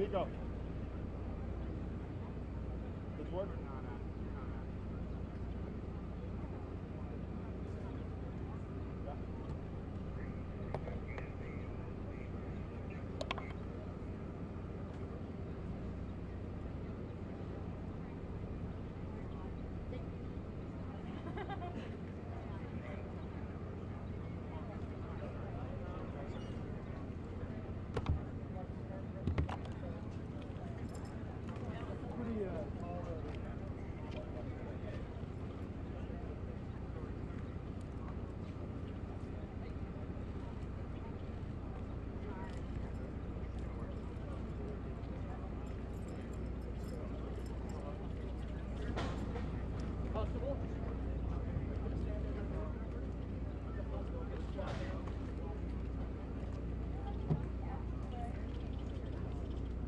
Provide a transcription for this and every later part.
Nico. Which one?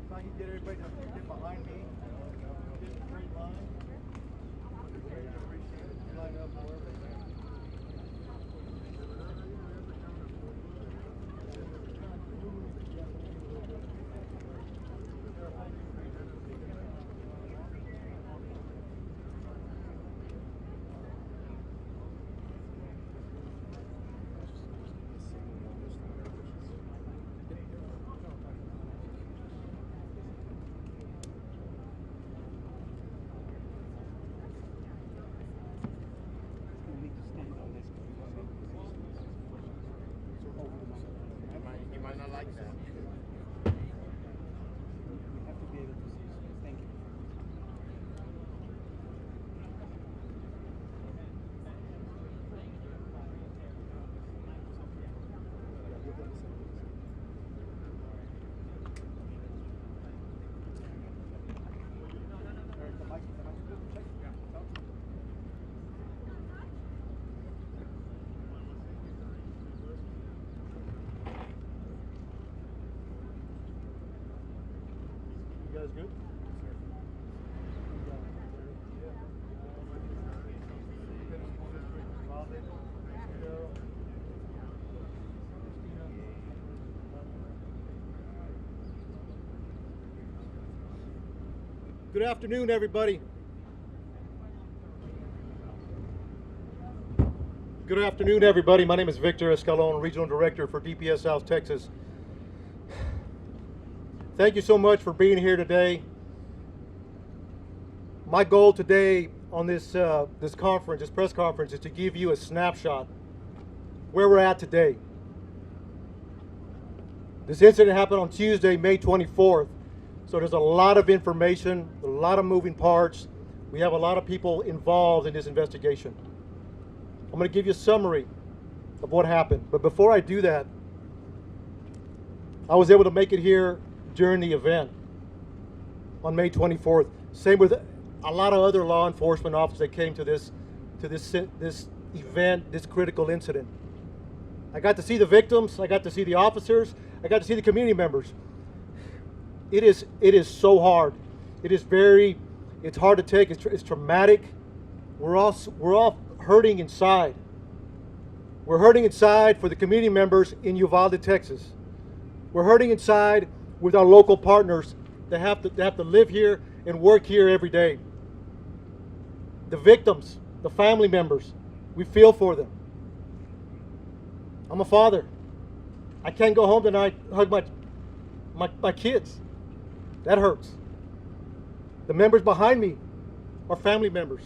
If I can get everybody to get behind me, get a straight line. Line up however. You might not like that. You have to be able to see. Thank you. You guys good? Good afternoon, everybody. Good afternoon, everybody. My name is Victor Escalon, Regional Director for DPS South Texas. Thank you so much for being here today. My goal today on this conference, this press conference, is to give you a snapshot where we're at today. This incident happened on Tuesday, May 24th. So there's a lot of information, a lot of moving parts. We have a lot of people involved in this investigation. I'm going to give you a summary of what happened. But before I do that, I was able to make it here during the event on May 24th. Same with a lot of other law enforcement officers that came to this event, this critical incident. I got to see the victims, I got to see the officers, I got to see the community members. It is so hard. It's hard to take. It's traumatic. We're all hurting inside. We're hurting inside for the community members in Uvalde, Texas. We're hurting inside with our local partners that have to live here and work here every day. The victims, the family members, we feel for them. I'm a father. I can't go home tonight and hug my kids. That hurts. The members behind me are family members,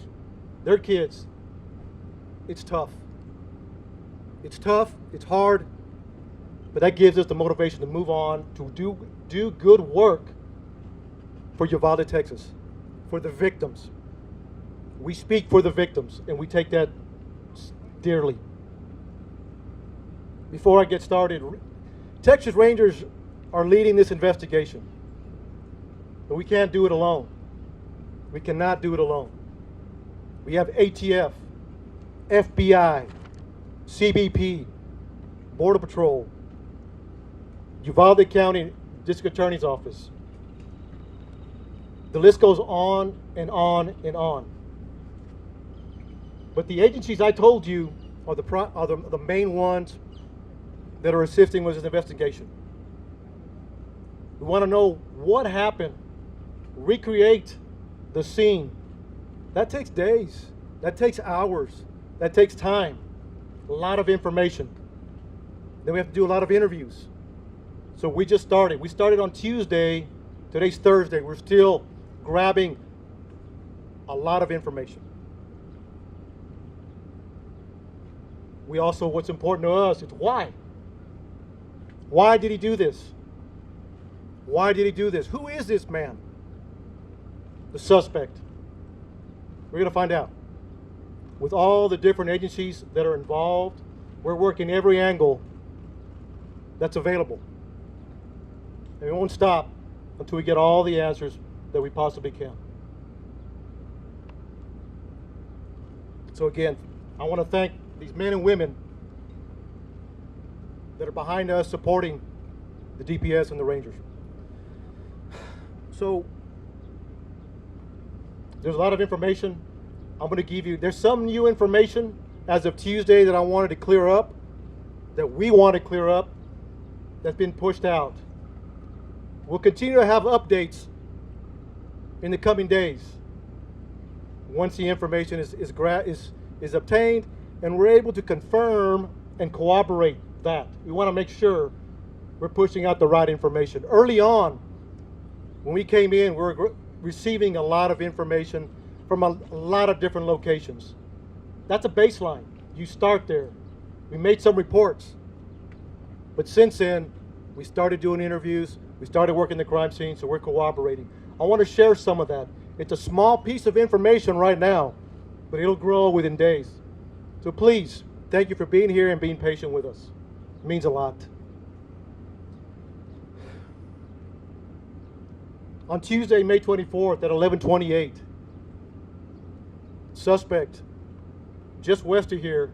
their kids. It's tough. It's tough, it's hard, but that gives us the motivation to move on, to do good work for Uvalde, Texas, for the victims. We speak for the victims, and we take that dearly. Before I get started, Texas Rangers are leading this investigation. But we can't do it alone. We cannot do it alone. We have ATF, FBI, CBP, Border Patrol, Uvalde County District Attorney's Office. The list goes on and on and on. But the agencies I told you are the main ones that are assisting with this investigation. We want to know what happened. Recreate the scene. That takes days. That takes hours. That takes time. A lot of information. Then we have to do a lot of interviews. So we just started. We started on Tuesday. Today's Thursday. We're still grabbing a lot of information. We also, what's important to us is why. Why did he do this? Why did he do this? Who is this man? The suspect. We're going to find out. With all the different agencies that are involved, we're working every angle that's available. And we won't stop until we get all the answers that we possibly can. So again, I want to thank these men and women that are behind us supporting the DPS and the Rangers. So there's a lot of information I'm going to give you. There's some new information as of Tuesday that I wanted to clear up, that we want to clear up, that's been pushed out. We'll continue to have updates in the coming days once the information is obtained and we're able to confirm and corroborate that. We want to make sure we're pushing out the right information. Early on, when we came in, we were receiving a lot of information from a lot of different locations. That's a baseline. You start there. We made some reports. But since then, we started doing interviews. We started working the crime scene, so we're cooperating. I want to share some of that. It's a small piece of information right now, but it'll grow within days. So please, thank you for being here and being patient with us. It means a lot. On Tuesday, May 24th at 11:28, suspect just west of here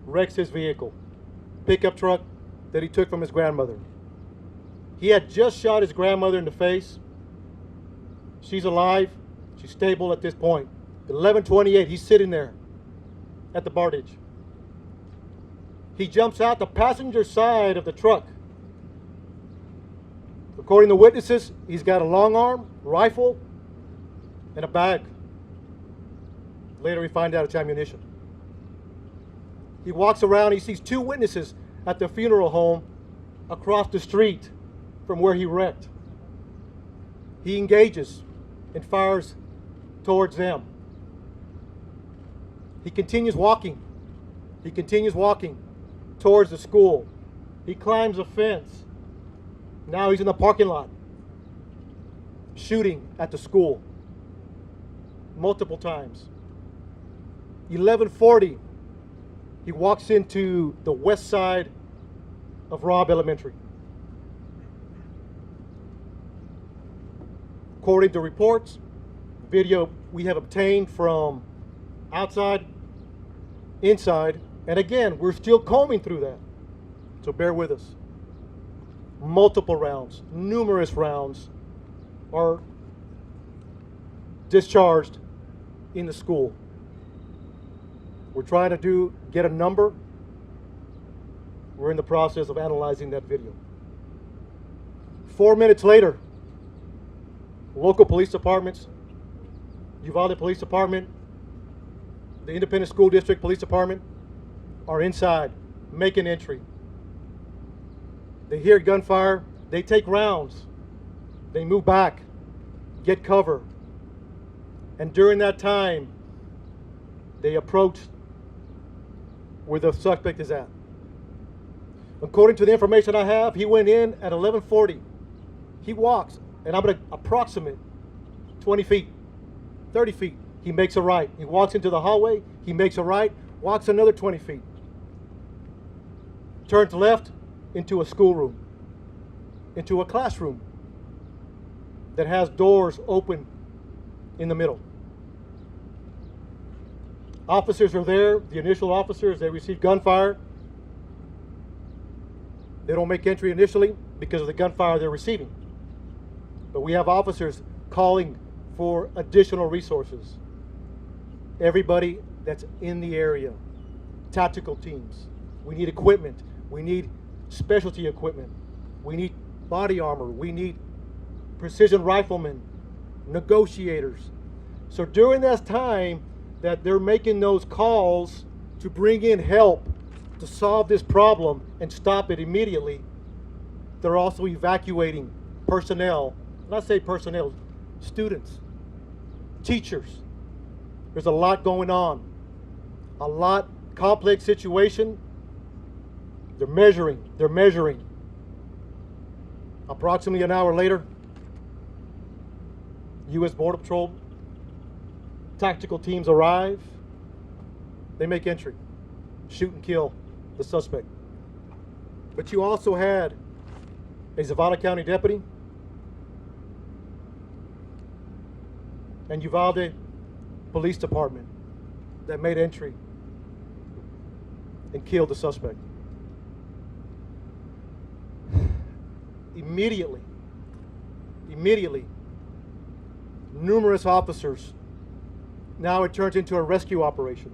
wrecks his vehicle, pickup truck that he took from his grandmother. He had just shot his grandmother in the face. She's alive. She's stable at this point. At 11:28, he's sitting there at the Bardage. He jumps out the passenger side of the truck. According to witnesses, he's got a long arm, rifle, and a bag. Later we find out it's ammunition. He walks around, he sees two witnesses at the funeral home across the street from where he wrecked. He engages and fires towards them. He continues walking. He continues walking towards the school. He climbs a fence. Now he's in the parking lot, shooting at the school multiple times. 11:40, he walks into the west side of Robb Elementary. According to reports, video we have obtained from outside, inside, and again, we're still combing through that. So bear with us. Multiple rounds, numerous rounds are discharged in the school. We're trying to get a number. We're in the process of analyzing that video. 4 minutes later, local police departments, Uvalde Police Department, the Independent School District Police Department are inside, making entry. They hear gunfire, they take rounds, they move back, get cover. And during that time, they approach where the suspect is at. According to the information I have, he went in at 11:40. He walks, and I'm going to approximate 20 feet, 30 feet. He makes a right. He walks into the hallway, he makes a right, walks another 20 feet. Turns left into a schoolroom, into a classroom that has doors open in the middle. Officers are there, the initial officers, they receive gunfire. They don't make entry initially because of the gunfire they're receiving. But we have officers calling for additional resources. Everybody that's in the area, tactical teams. We need equipment. We need specialty equipment. We need body armor. We need precision riflemen, negotiators. So during that time that they're making those calls to bring in help to solve this problem and stop it immediately, they're also evacuating personnel. When I say personnel, students, teachers. There's a lot going on. A lot complex situation. They're measuring. Approximately an hour later, U.S. Border Patrol tactical teams arrive. They make entry, shoot and kill the suspect. But you also had a Uvalde County deputy and Uvalde Police Department that made entry and killed the suspect. Immediately, numerous officers. Now it turns into a rescue operation.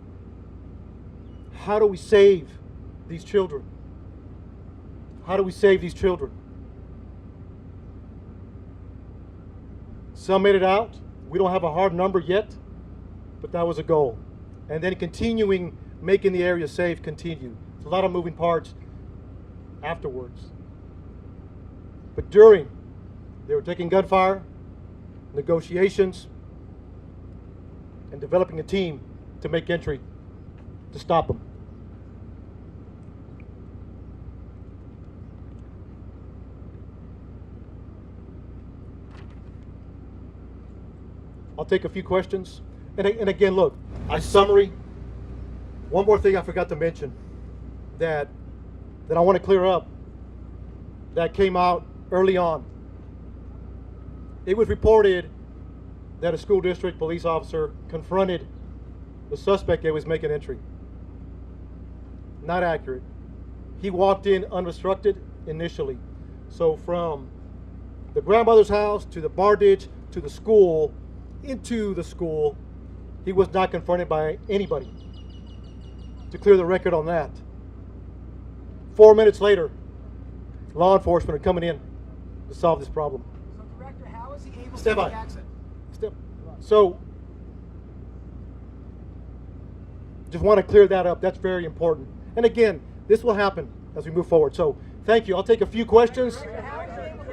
How do we save these children? How do we save these children? Some made it out. We don't have a hard number yet, but that was a goal. And then continuing, making the area safe, continue. It's a lot of moving parts afterwards. But during, they were taking gunfire, negotiations, and developing a team to make entry to stop them. I'll take a few questions. And again, look, a summary. One more thing I forgot to mention that I want to clear up that came out early on. It was reported that a school district police officer confronted the suspect that was making entry. Not accurate. He walked in unobstructed initially. So from the grandmother's house to the bar ditch to the school, into the school, he was not confronted by anybody. To clear the record on that. 4 minutes later, law enforcement are coming in to solve this problem. So, Director, how is he able Step to by. take access? So, just want to clear that up. That's very important. And again, this will happen as we move forward. So, thank you. I'll take a few questions. How is he able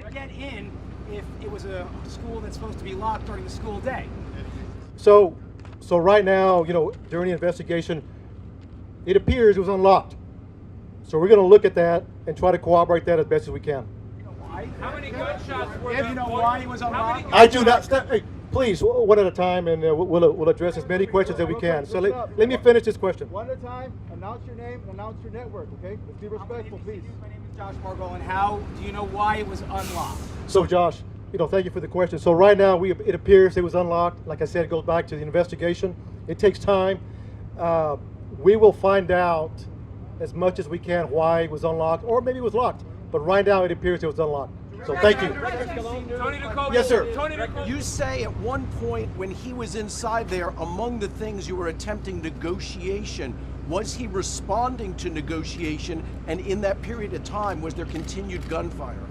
to get in if it was a school that's supposed to be locked during the school day? So right now, during the investigation, it appears it was unlocked. So we're going to look at that and try to corroborate that as best as we can. You know why? How many gunshots were Yeah, there? you know why he was unlocked? I do not. Hey, please, one at a time, and we'll address as many questions as we can. So let me finish this question. One at a time, announce your name and announce your network, okay? Let's be respectful, please. My name is Josh Margot, and how do you know why it was unlocked? So Josh, thank you for the question. So right now, it appears it was unlocked. Like I said, it goes back to the investigation. It takes time. We will find out as much as we can why it was unlocked, or maybe it was locked. But right now, it appears it was unlocked. So thank you. Tony Nicole. Yes, sir. Tony Nicole. You say at one point when he was inside there, among the things you were attempting negotiation, was he responding to negotiation? And in that period of time, was there continued gunfire?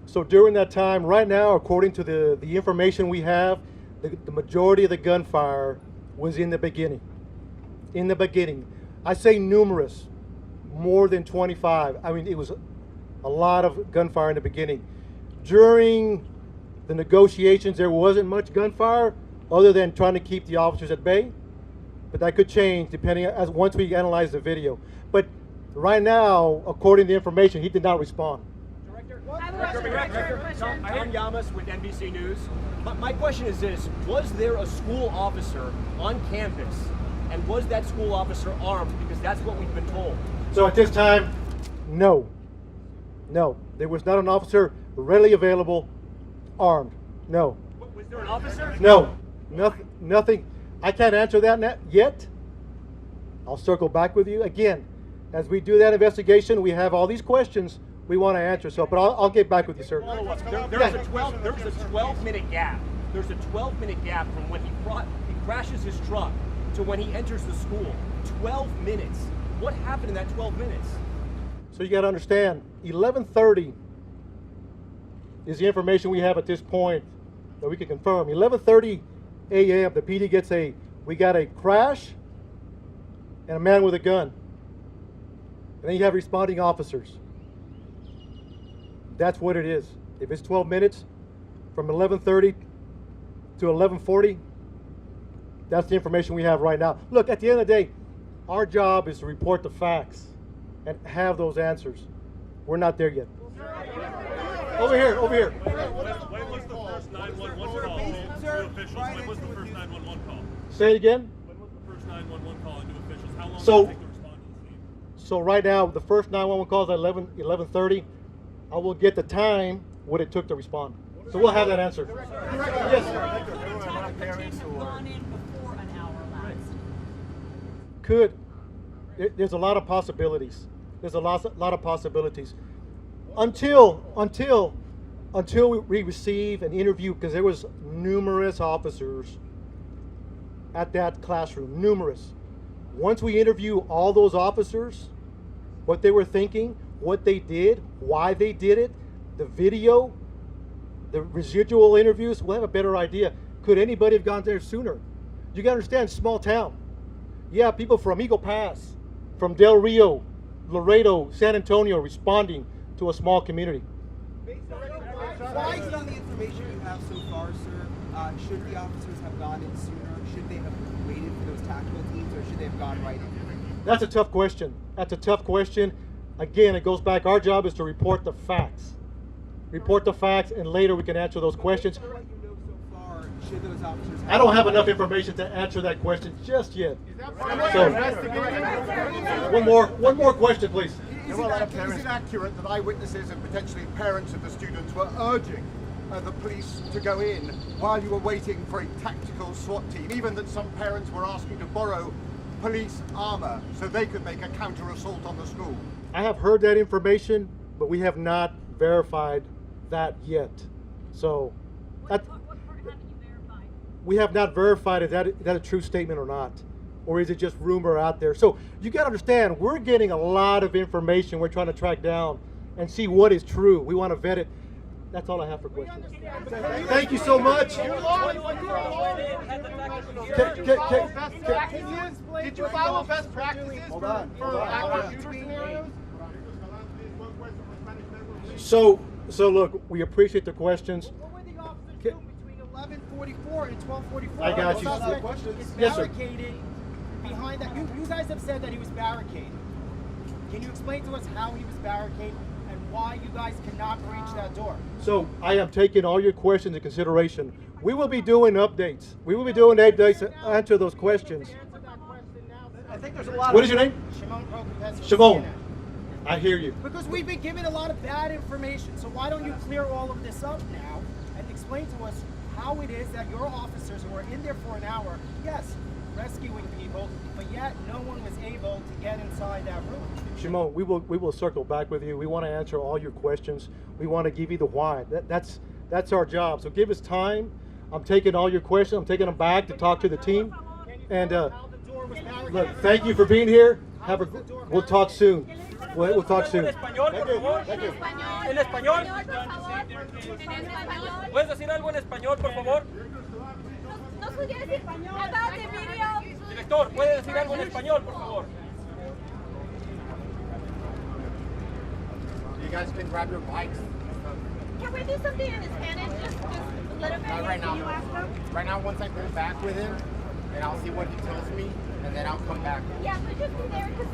So during that time, right now, according to the information we have, the majority of the gunfire was in the beginning. In the beginning. I say numerous, more than 25. I mean, it was a lot of gunfire in the beginning. During the negotiations, there wasn't much gunfire other than trying to keep the officers at bay. But that could change depending as once we analyze the video. But right now, according to the information, he did not respond. Tom Yamas with NBC News. My question is this: was there a school officer on campus, and was that school officer armed? Because that's what we've been told. So at this time, no. No, there was not an officer readily available, armed. No. Was there an officer? No, nothing. I can't answer that yet. I'll circle back with you again. As we do that investigation, we have all these questions we want to answer. So, but I'll get back with you, sir. There's a 12-minute gap. There's a 12-minute gap from when he crashes his truck to when he enters the school. 12 minutes. What happened in that 12 minutes? So you got to understand, 11:30 is the information we have at this point that we can confirm. 11:30 a.m. the PD gets we got a crash and a man with a gun. And then you have responding officers. That's what it is. If it's 12 minutes from 11:30 to 11:40, that's the information we have right now. Look, at the end of the day, our job is to report the facts and have those answers. We're not there yet. Over here, over here. When was the first 911 call to officials? When was the first 911 call? Say it again. When was the first 911 call into officials? How long So- did it take to respond to the scene? So right now, the first 911 calls at 11:30. I will get the time what it took to respond. So we'll have that answer. Yes. Could. There's a lot of possibilities. There's a lot of possibilities. Until we receive an interview, because there was numerous officers at that classroom, numerous. Once we interview all those officers, what they were thinking, what they did, why they did it, the video, the residual interviews, we'll have a better idea. Could anybody have gone there sooner? You gotta understand, small town. Yeah, people from Eagle Pass, from Del Rio, Laredo, San Antonio responding to a small community. Based on the information you have so far, sir, should the officers have gone in sooner? Should they have waited for those tactical teams, or should they have gone right in? That's a tough question. That's a tough question. Again, it goes back, our job is to report the facts. Report the facts, and later we can answer those questions. Based on what you know so far, should those officers have I don't have enough information to answer that question just yet. So, one more question, please. Is it accurate that eyewitnesses and potentially parents of the students were urging the police to go in while you were waiting for a tactical SWAT team, even that some parents were asking to borrow police armor so they could make a counter-assault on the school? I have heard that information, but we have not verified that yet. So, What part haven't you verified? we have not verified is that a true statement or not, or is it just rumor out there? So you got to understand, we're getting a lot of information we're trying to track down and see what is true. We want to vet it. That's all I have for questions. Thank you so much. Did you follow best practices for actual shooter scenarios? So look, we appreciate the questions. What were the officers doing between 11:44 and 12:44? I got you. The suspect is Yes, sir. barricaded behind that. You guys have said that he was barricaded. Can you explain to us how he was barricaded and why you guys cannot breach that door? So I am taking all your questions into consideration. We will be doing updates. We will be doing updates to answer those questions. Answer that question now. I think there's a lot What is your name? Shimon Prokopetz. Shimon. I hear you. Because we've been given a lot of bad information, so why don't you clear all of this up now and explain to us how it is that your officers who were in there for an hour, yes, rescuing people, but yet no one was able to get inside that room. Shimon, we will circle back with you. We want to answer all your questions. We want to give you the why. That's our job. So give us time. I'm taking all your questions. I'm taking them back to talk to the team. And How the door was barricaded. look, thank you for being here. We'll talk soon. We'll talk soon. En español, por favor. En español. ¿Puedes decir algo en español, por favor? ¿Nos pudiera decir about the video? Director, ¿puede decir algo en español, por favor? You guys can grab your bikes. Can we do something in Spanish? Just a little bit. Not right Can you now. ask them? Right now, once I go back with him, and I'll see what he tells me, and then I'll come back. Yeah, but just be there because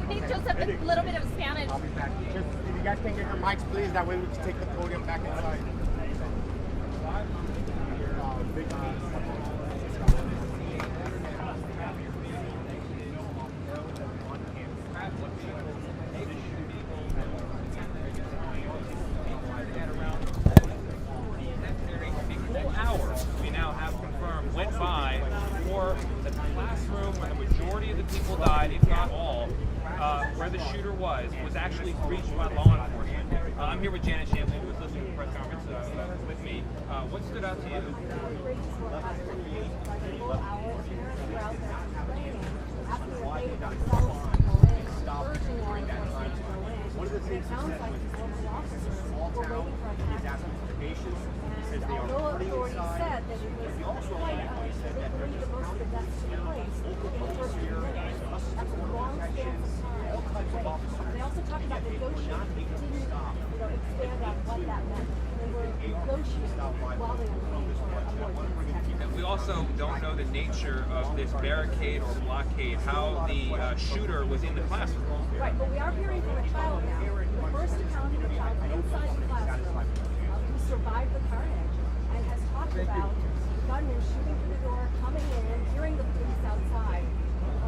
we need just a little bit of Spanish. I'll be back. Just if you guys can get your mics, please. That way we can take the podium back inside. A full hour, we now have confirmed, went by before the classroom where the majority of the people died, if not all, where the shooter was actually breached by law enforcement. I'm here with Janet Shamlin, who was listening to the press conference with me. What stood out to you? One of the things he said was, small town, he's asking investigations. He says they are Although putting authorities inside. said that it was quite, they believe that most of the deaths took place in the first few minutes. That's a long span of time. They also talked about negotiating. They didn't, expand on what that meant. They were negotiating while they were waiting for a more dense technical. And we also don't know the nature of this barricade or blockade, how the shooter was in the classroom. Right, but we are hearing from a child now. The first account of a child inside the classroom who survived the carnage and has talked about the gunman shooting through the door, coming in, hearing the police outside.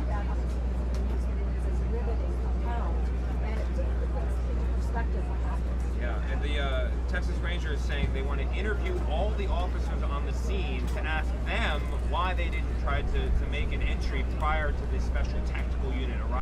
That is a riveting account, and it puts into perspective what happened. Yeah, and the Texas Ranger is saying they want to interview all the officers on the scene to ask them why they didn't try to make an entry prior to this special tactical unit arriving.